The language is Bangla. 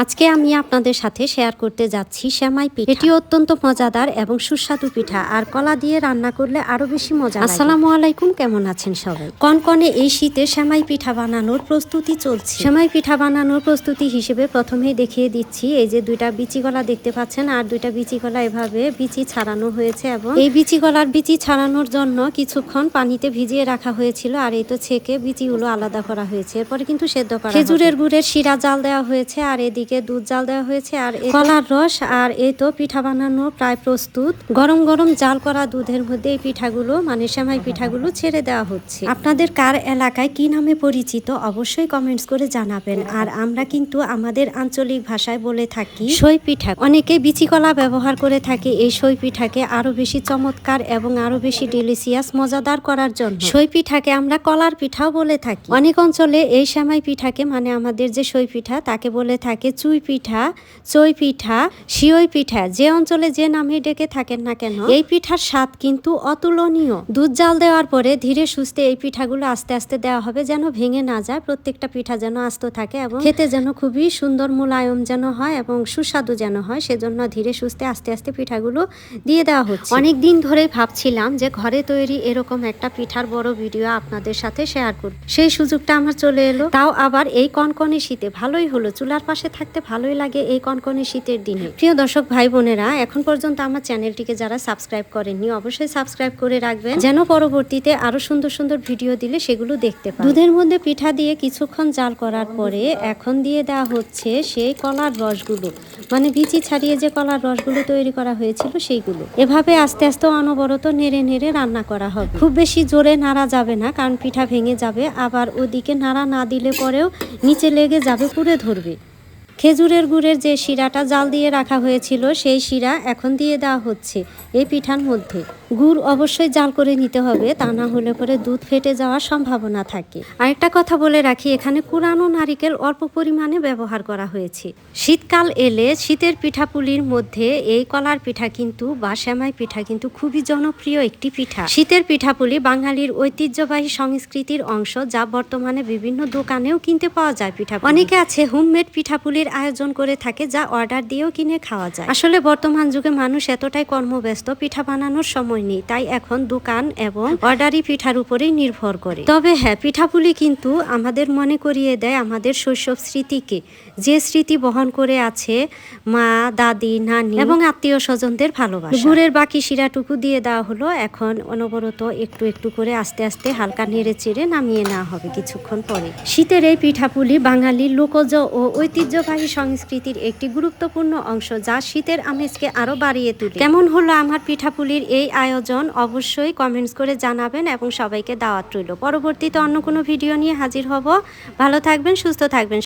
আজকে আমি আপনাদের সাথে শেয়ার করতে যাচ্ছি সেমাই পিঠা। এটি অত্যন্ত মজাদার এবং সুস্বাদু পিঠা, আর কলা দিয়ে রান্না করলে আরো বেশি মজা লাগে। আসসালামু আলাইকুম, কেমন আছেন সবাই? কনকনে এই শীতে সেমাই পিঠা বানানোর প্রস্তুতি চলছে। সেমাই পিঠা বানানোর প্রস্তুতি হিসেবে প্রথমেই দেখিয়ে দিচ্ছি। এই যে দুইটা বিচি কলা দেখতে পাচ্ছেন, আর দুইটা বিচি কলা এভাবে বিচি ছাড়ানো হয়েছে, এবং এই বিচি কলার বিচি ছাড়ানোর জন্য কিছুক্ষণ পানিতে ভিজিয়ে রাখা হয়েছিল, আর এই তো ছেঁকে বিচিগুলো আলাদা করা হয়েছে। এরপরে কিন্তু সেদ্ধ করা খেজুরের গুড়ের শিরা জাল দেওয়া হয়েছে, আর এদিকে দুধ জাল দেওয়া হয়েছে, আর কলার রস। আর এই তো পিঠা বানানো প্রায় প্রস্তুত। গরম গরম জাল করা দুধের মধ্যে এই পিঠাগুলো মানে সেমাই পিঠাগুলো ছেড়ে দেওয়া হচ্ছে। আপনাদের কার এলাকায় কি নামে পরিচিত অবশ্যই কমেন্টস করে জানাবেন। আর আমরা কিন্তু আমাদের আঞ্চলিক ভাষায় বলে থাকি সই পিঠা। অনেকে বিচি কলা ব্যবহার করে থাকে এই সই পিঠাকে আরো বেশি চমৎকার এবং আরো বেশি ডেলিসিয়াস মজাদার করার জন্য। সই পিঠাকে আমরা কলার পিঠাও বলে থাকি। অনেক অঞ্চলে এই সেমাই পিঠাকে মানে আমাদের যে সই পিঠা তাকে বলে থাকে চুই পিঠা, চই পিঠা, সিওই পিঠা। যে অঞ্চলে যে নামে ডেকে থাকেন না কেন, এই পিঠার স্বাদ কিন্তু অতুলনীয়। দুধ জাল দেওয়ার পরে ধীরে সুস্থে এই পিঠাগুলো আস্তে আস্তে দেওয়া হবে, যেন ভেঙে না যায়। প্রত্যেকটা পিঠা যেন আস্ত থাকে এবং খেতে যেন খুবই সুন্দর মুলায়ম যেন হয় এবং সুস্বাদু যেন হয়, সেজন্য ধীরে সুস্থে আস্তে আস্তে পিঠাগুলো দিয়ে দেওয়া হচ্ছে। অনেক দিন ধরে ভাবছিলাম যে ঘরে তৈরি এরকম একটা পিঠার বড় ভিডিও আপনাদের সাথে শেয়ার করব। সেই সুযোগটা আমার চলে এলো, তাও আবার এই কনকনে শীতে। ভালোই হলো, চুলার পাশে থাকতে ভালোই লাগে এই কনকনে শীতের দিনে। প্রিয় দর্শক ভাই বোনেরা, এখন পর্যন্ত আমার চ্যানেলটিকে যারা সাবস্ক্রাইব করেননি অবশ্যই সাবস্ক্রাইব করে রাখবেন, যেন পরবর্তীতে আরো সুন্দর সুন্দর ভিডিও দিলে সেগুলো দেখতে পান। দুধের মধ্যে পিঠা দিয়ে কিছুক্ষণ জাল করার পরে এখন দিয়ে দেওয়া হচ্ছে সেই কলার রসগুলো, মানে বিচি ছাড়িয়ে যে কলার রসগুলো তৈরি করা হয়েছিল সেইগুলো। এভাবে আস্তে আস্তে অনবরত নেড়ে নেড়ে রান্না করা হবে। খুব বেশি জোরে নাড়া যাবে না, কারণ পিঠা ভেঙে যাবে। আবার ওদিকে নাড়া না দিলে পরেও নিচে লেগে যাবে, পুড়ে ধরবে। খেজুরের গুড়ের যে শিরাটা জাল দিয়ে রাখা হয়েছিল সেই শিরা এখন দিয়ে দেওয়া হচ্ছে এই পিঠার মধ্যে। গুড় অবশ্যই জাল করে নিতে হবে, তা না হলে পরে দুধ ফেটে যাওয়ার সম্ভাবনা থাকে। আরেকটা কথা বলে রাখি, এখানে কুড়ানো নারিকেল অল্প পরিমাণে ব্যবহার করা হয়েছে। শীতকাল এলে শীতের পিঠাপুলির মধ্যে এই কলার পিঠা কিন্তু বা সেমাই পিঠা কিন্তু খুবই জনপ্রিয় একটি পিঠা। শীতের পিঠাপুলি বাঙালির ঐতিহ্যবাহী সংস্কৃতির অংশ, যা বর্তমানে বিভিন্ন দোকানেও কিনতে পাওয়া যায়। পিঠা অনেকে আছে হোমমেড পিঠাপুলির আয়োজন করে থাকে, যা অর্ডার দিয়েও কিনে খাওয়া যায়। আসলে বর্তমান যুগে মানুষ এতটাই কর্মব্যস্ত, পিঠা বানানোর সময় নেই, তাই এখন দোকান এবং অর্ডারি পিঠার উপরেই নির্ভর করে। তবে হ্যাঁ, পিঠাপুলি কিন্তু আমাদের মনে করিয়ে দেয় আমাদের শৈশব স্মৃতিকে, যে স্মৃতি বহন করে আছে মা, দাদি, নানি এবং আত্মীয় স্বজনদের ভালোবাসা। গুড়ের বাকি শিরাটুকু দিয়ে দেওয়া হলো। এখন অনবরত একটু একটু করে আস্তে আস্তে হালকা নেড়ে চেড়ে নামিয়ে নেওয়া হবে কিছুক্ষণ পরে। শীতের এই পিঠাপুলি বাঙালির লোকজ ও ঐতিহ্যবাহী সংস্কৃতির একটি গুরুত্বপূর্ণ অংশ, যা শীতের আমেজকে আরো বাড়িয়ে তোলে। কেমন হলো আমার পিঠাপুলির এই আয়োজন অবশ্যই কমেন্টস করে জানাবেন, এবং সবাইকে দাওয়াত রইল। পরবর্তীতে অন্য কোনো ভিডিও নিয়ে হাজির হব। ভালো থাকবেন, সুস্থ থাকবেন।